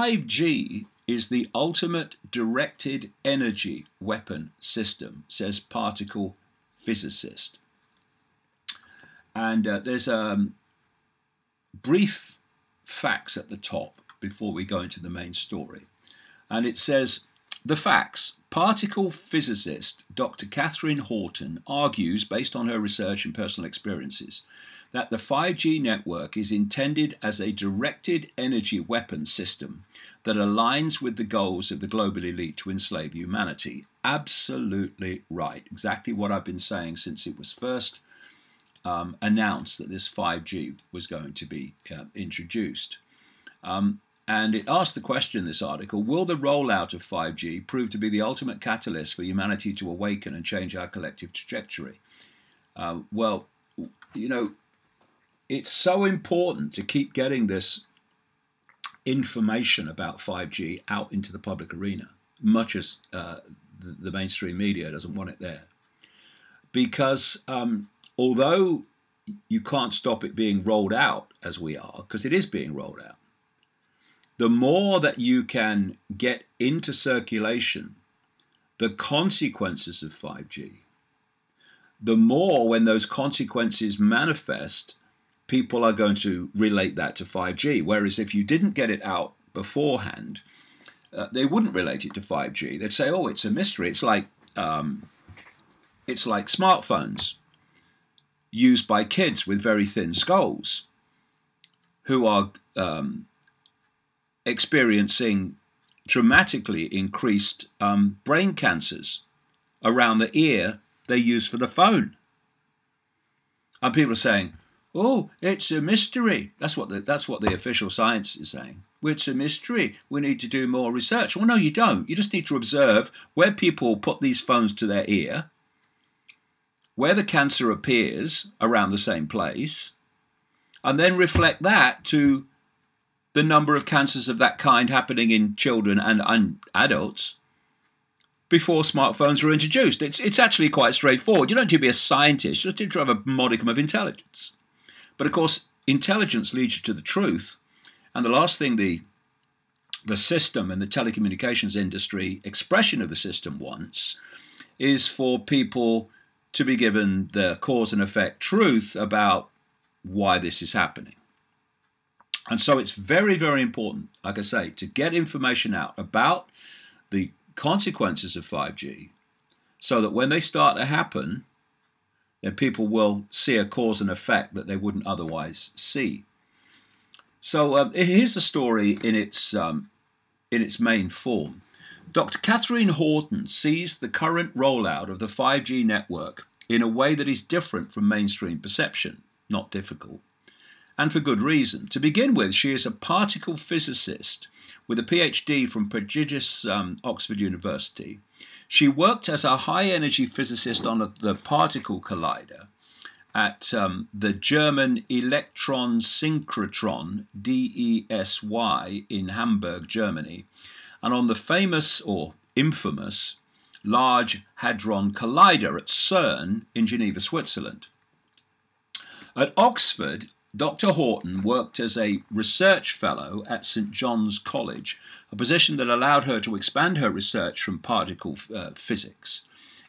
5G is the ultimate directed energy weapon system, says particle physicist. And there's brief facts at the top before we go into the main story. And it says, the facts. Particle physicist Dr. Catherine Horton argues, based on her research and personal experiences, that the 5G network is intended as a directed energy weapon system that aligns with the goals of the global elite to enslave humanity. Absolutely right. Exactly what I've been saying since it was first announced that this 5G was going to be introduced. And it asked the question in this article, will the rollout of 5G prove to be the ultimate catalyst for humanity to awaken and change our collective trajectory? Well, you know, it's so important to keep getting this information about 5G out into the public arena, much as the mainstream media doesn't want it there. Because although you can't stop it being rolled out as we are, because it is being rolled out, the more that you can get into circulation the consequences of 5G, the more when those consequences manifest, people are going to relate that to 5G. Whereas if you didn't get it out beforehand, they wouldn't relate it to 5G. They'd say, oh, it's a mystery. It's like smartphones used by kids with very thin skulls who are experiencing dramatically increased brain cancers around the ear they use for the phone. And people are saying, oh, it's a mystery. That's what the official science is saying. It's a mystery. We need to do more research. Well, no, you don't. You just need to observe where people put these phones to their ear, where the cancer appears around the same place, and then reflect that to the number of cancers of that kind happening in children and adults before smartphones were introduced. It's actually quite straightforward. You don't need to be a scientist. You just need to have a modicum of intelligence. But of course, intelligence leads you to the truth. And the last thing the system and the telecommunications industry expression of the system wants is for people to be given the cause and effect truth about why this is happening. And so it's very, very important, like I say, to get information out about the consequences of 5G so that when they start to happen, then people will see a cause and effect that they wouldn't otherwise see. So here's the story in its main form. Dr. Catherine Horton sees the current rollout of the 5G network in a way that is different from mainstream perception, not difficult, and for good reason. To begin with, she is a particle physicist with a PhD from prestigious Oxford University. She worked as a high-energy physicist on the particle collider at the German Electron Synchrotron, DESY, in Hamburg, Germany, and on the famous or infamous Large Hadron Collider at CERN in Geneva, Switzerland. At Oxford, Dr. Horton worked as a research fellow at St. John's College, a position that allowed her to expand her research from particle physics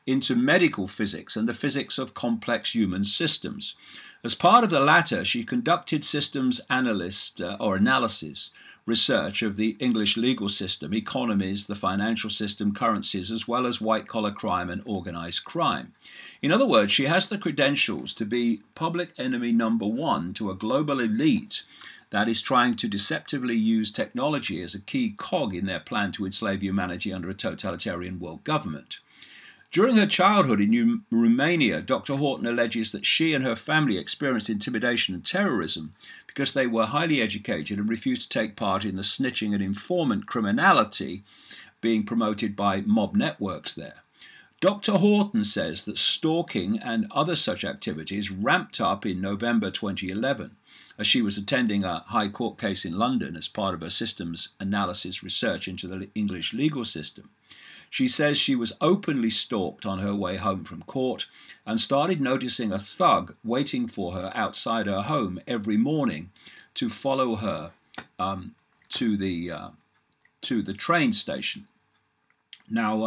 into medical physics and the physics of complex human systems. As part of the latter, she conducted systems analysis research of the English legal system, economies, the financial system, currencies, as well as white-collar crime and organized crime. In other words, she has the credentials to be public enemy number one to a global elite that is trying to deceptively use technology as a key cog in their plan to enslave humanity under a totalitarian world government. During her childhood in Romania, Dr. Horton alleges that she and her family experienced intimidation and terrorism because they were highly educated and refused to take part in the snitching and informant criminality being promoted by mob networks there. Dr. Horton says that stalking and other such activities ramped up in November 2011 as she was attending a High Court case in London as part of her systems analysis research into the English legal system. She says she was openly stalked on her way home from court and started noticing a thug waiting for her outside her home every morning to follow her to to the train station. Now,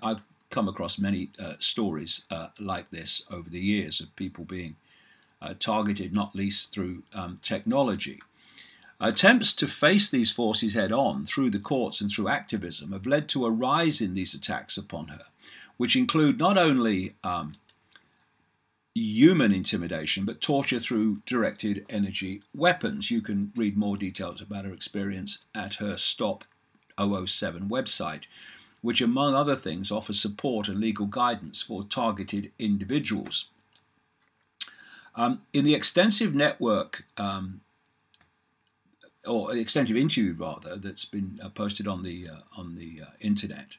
I've come across many stories like this over the years of people being targeted, not least through technology. Attempts to face these forces head-on through the courts and through activism have led to a rise in these attacks upon her, which include not only human intimidation, but torture through directed energy weapons. You can read more details about her experience at her Stop 007 website, which, among other things, offers support and legal guidance for targeted individuals. In the extensive network, or extensive interview rather, that's been posted on the internet,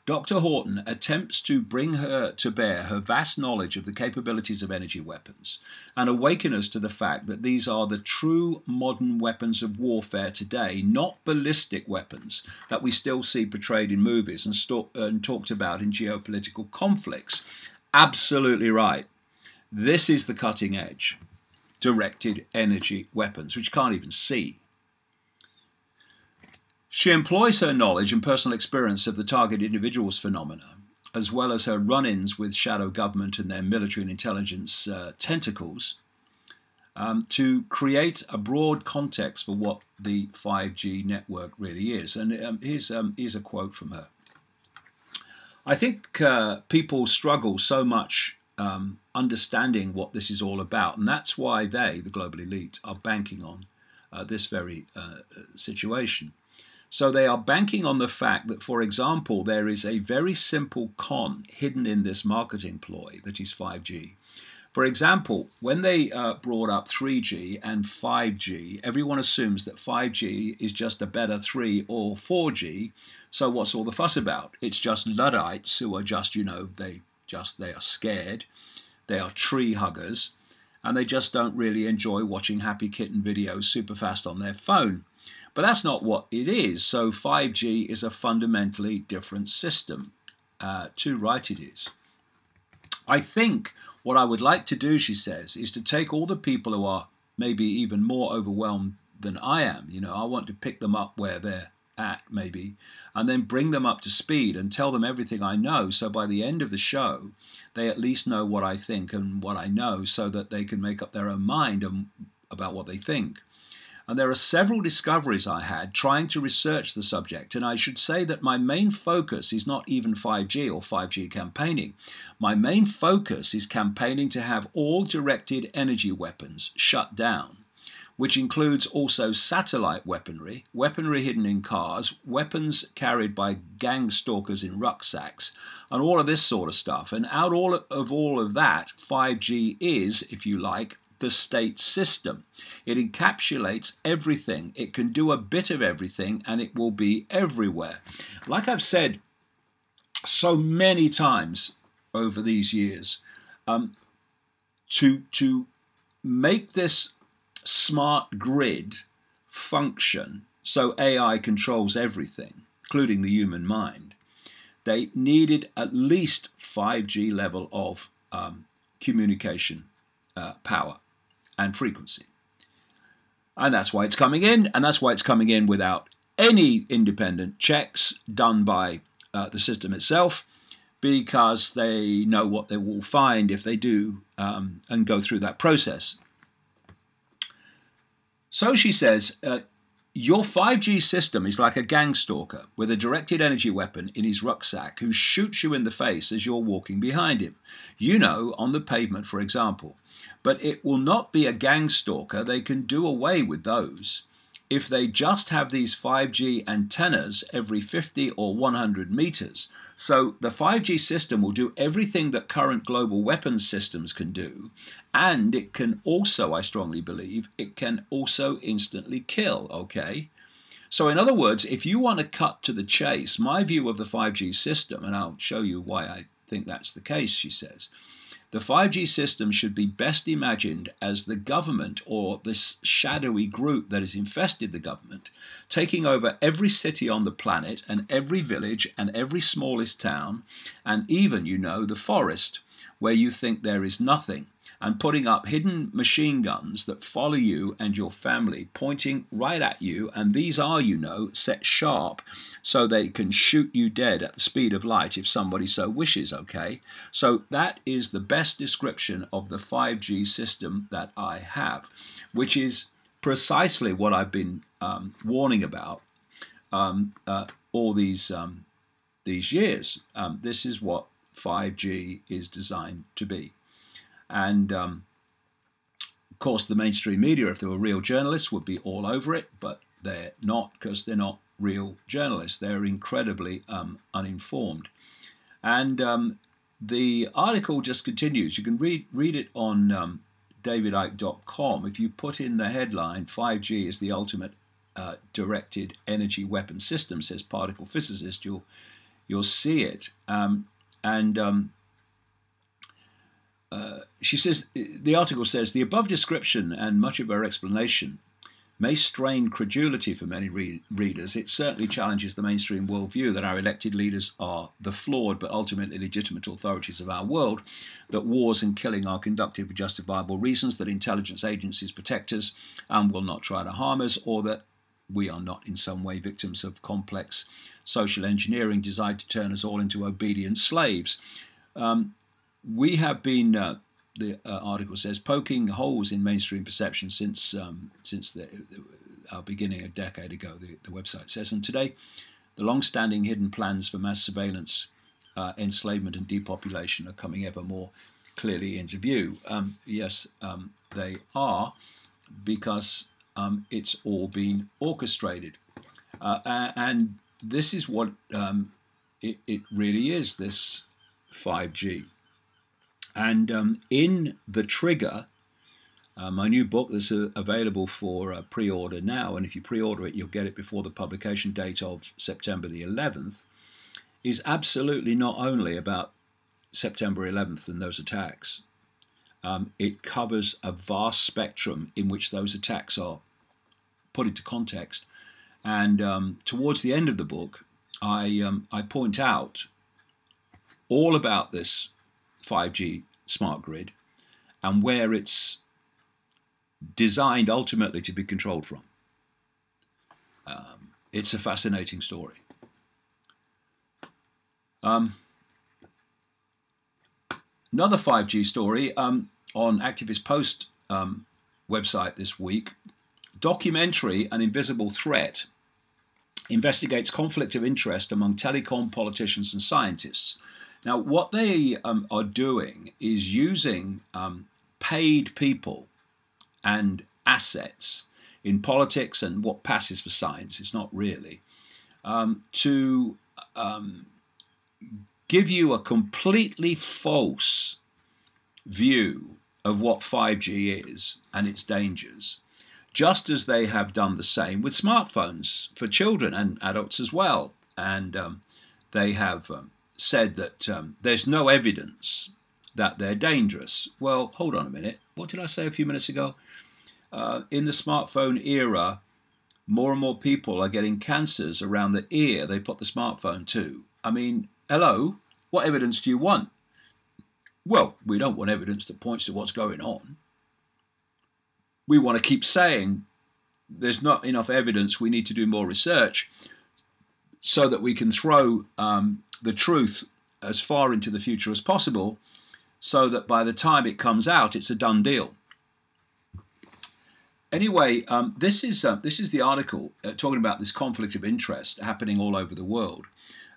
Dr. Horton attempts to bring her to bear her vast knowledge of the capabilities of energy weapons and awaken us to the fact that these are the true modern weapons of warfare today, not ballistic weapons that we still see portrayed in movies and talked about in geopolitical conflicts. Absolutely right. This is the cutting edge. Directed energy weapons, which you can't even see. She employs her knowledge and personal experience of the target individuals phenomena, as well as her run-ins with shadow government and their military and intelligence tentacles, to create a broad context for what the 5G network really is. And here's a quote from her. I think people struggle so much understanding what this is all about, and that's why they, the global elite, are banking on this very situation. So they are banking on the fact that, for example, there is a very simple con hidden in this marketing ploy that is 5G. For example, when they brought up 3G and 5G, everyone assumes that 5G is just a better 3 or 4G. So what's all the fuss about? It's just Luddites who are just, they are scared. They are tree huggers, and they just don't really enjoy watching happy kitten videos super fast on their phone. But that's not what it is. So 5G is a fundamentally different system. Too right it is. I think what I would like to do, she says, is to take all the people who are maybe even more overwhelmed than I am. I want to pick them up where they're at, maybe, and then bring them up to speed and tell them everything I know. So by the end of the show, they at least know what I think and what I know, so that they can make up their own mind about what they think. And there are several discoveries I had trying to research the subject, and I should say that my main focus is not even 5G or 5G campaigning. My main focus is campaigning to have all directed energy weapons shut down, which includes also satellite weaponry, weaponry hidden in cars, weapons carried by gang stalkers in rucksacks, and all of this sort of stuff. And out of all of that, 5G is, if you like, the state system. It encapsulates everything. It can do a bit of everything, and it will be everywhere. Like I've said so many times over these years, to make this smart grid function so AI controls everything, including the human mind, they needed at least 5G level of communication power and frequency. And that's why it's coming in, and that's why it's coming in without any independent checks done by the system itself, because they know what they will find if they do and go through that process. So she says, your 5G system is like a gang stalker with a directed energy weapon in his rucksack who shoots you in the face as you're walking behind him. On the pavement, for example. But it will not be a gang stalker. They can do away with those. If they just have these 5G antennas every 50 or 100 meters. So the 5G system will do everything that current global weapons systems can do. And it can also, I strongly believe, it can also instantly kill, okay? So in other words, if you want to cut to the chase, my view of the 5G system, and I'll show you why I think that's the case, she says, the 5G system should be best imagined as the government, or this shadowy group that has infested the government, taking over every city on the planet and every village and every smallest town, and even, the forest, where you think there is nothing, and putting up hidden machine guns that follow you and your family, pointing right at you, and these are, you know, set sharp so they can shoot you dead at the speed of light if somebody so wishes, okay? So that is the best description of the 5G system that I have, which is precisely what I've been warning about all these years. This is what 5G is designed to be. And of course, the mainstream media, if they were real journalists, would be all over it, but they're not, because they're not real journalists. They're incredibly uninformed. And the article just continues. You can read it on davidicke.com. If you put in the headline, 5G is the ultimate directed energy weapon system, says particle physicist, you'll see it. She says, the article says, the above description and much of her explanation may strain credulity for many readers. It certainly challenges the mainstream worldview that our elected leaders are the flawed but ultimately legitimate authorities of our world, that wars and killing are conducted for justifiable reasons, that intelligence agencies protect us and will not try to harm us, or that we are not in some way victims of complex social engineering designed to turn us all into obedient slaves. We have been, the article says, poking holes in mainstream perception since our beginning a decade ago, the website says. And today, the long-standing hidden plans for mass surveillance, enslavement and depopulation are coming ever more clearly into view. Yes, they are, because it's all been orchestrated. And this is what it really is, this 5G. And in The Trigger, my new book that's available for pre-order now, and if you pre-order it, you'll get it before the publication date of September the 11th, is absolutely not only about September 11th and those attacks. It covers a vast spectrum in which those attacks are put into context. And towards the end of the book, I point out all about this 5G smart grid and where it's designed ultimately to be controlled from. It's a fascinating story. Another 5G story on Activist Post website this week. Documentary An Invisible Threat investigates conflict of interest among telecom politicians and scientists. Now, what they are doing is using paid people and assets in politics and what passes for science, it's not really, to give you a completely false view of what 5G is and its dangers, just as they have done the same with smartphones for children and adults as well. And they have said that there's no evidence that they're dangerous. Well, hold on a minute. What did I say a few minutes ago? In the smartphone era, more and more people are getting cancers around the ear they put the smartphone to. I mean, hello, what evidence do you want? Well, we don't want evidence that points to what's going on. We want to keep saying there's not enough evidence, we need to do more research so that we can throw the truth as far into the future as possible, so that by the time it comes out, it's a done deal. Anyway, this is the article talking about this conflict of interest happening all over the world.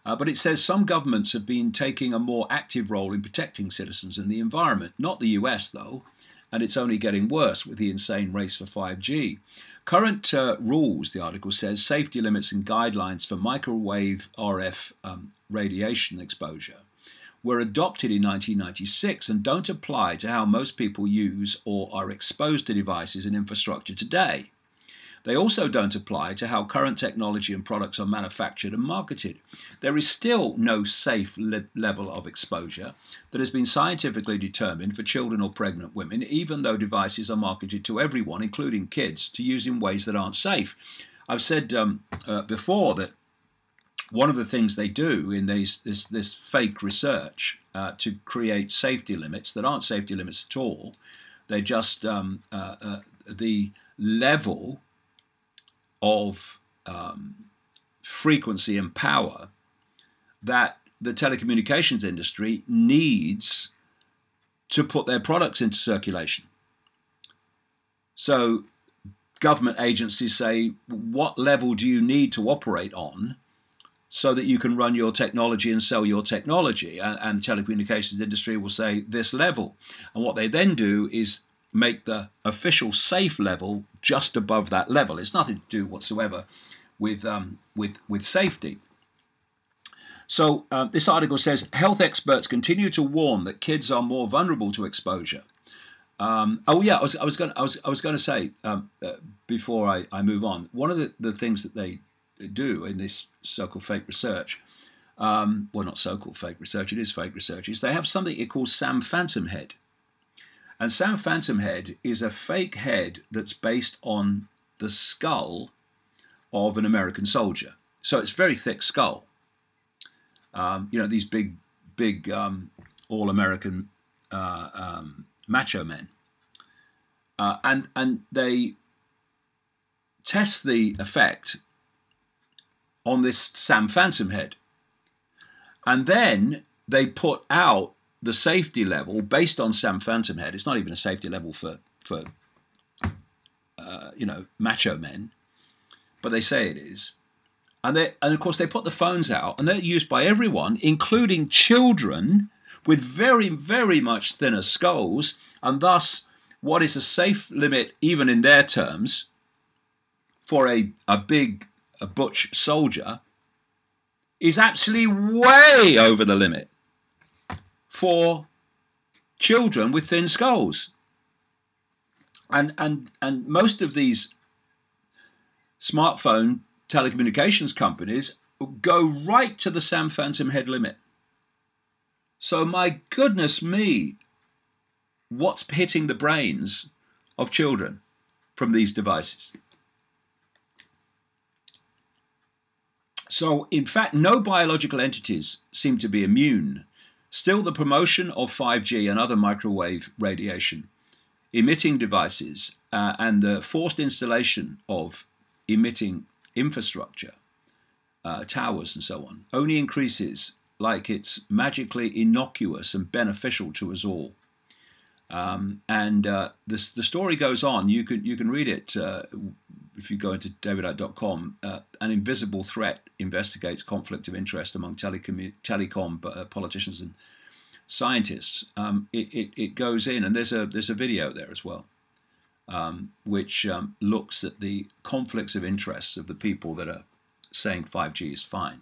But it says some governments have been taking a more active role in protecting citizens and the environment. Not the US, though, and it's only getting worse with the insane race for 5G. Current rules, the article says, safety limits and guidelines for microwave RF radiation exposure were adopted in 1996 and don't apply to how most people use or are exposed to devices and infrastructure today. They also don't apply to how current technology and products are manufactured and marketed. There is still no safe level of exposure that has been scientifically determined for children or pregnant women, even though devices are marketed to everyone, including kids, to use in ways that aren't safe. I've said before that one of the things they do in this fake research to create safety limits that aren't safety limits at all. They're just the level of frequency and power that the telecommunications industry needs to put their products into circulation. So government agencies say, what level do you need to operate on so that you can run your technology and sell your technology? And the telecommunications industry will say this level. And what they then do is make the official safe level just above that level. It's nothing to do whatsoever with safety. So this article says, health experts continue to warn that kids are more vulnerable to exposure. Oh yeah, I was going to say before I move on, one of the things that they do in this so-called fake research, well, not so-called fake research, it is fake research, is they have something it calls Sam Phantom Head. And Sam Phantom Head is a fake head that's based on the skull of an American soldier. So it's a very thick skull. You know, these big all-American macho men. And they test the effect on this Sam Phantom Head. And then they put out the safety level based on Sam Phantom Head. It's not even a safety level for you know, macho men, but they say it is. And of course they put the phones out, and they're used by everyone, including children with very, very much thinner skulls, and thus what is a safe limit, even in their terms, for a butch soldier, is actually way over the limit for children with thin skulls. And most of these smartphone telecommunications companies go right to the Sam Phantom Head limit. So my goodness me, what's hitting the brains of children from these devices? So in fact, no biological entities seem to be immune. Still, the promotion of 5G and other microwave radiation emitting devices and the forced installation of emitting infrastructure, towers and so on, only increases like it's magically innocuous and beneficial to us all. The story goes on. You can read it if you go into davidicke.com. An invisible threat investigates conflict of interest among telecom politicians and scientists. It goes in, and there's a video there as well, which looks at the conflicts of interest of the people that are saying 5G is fine.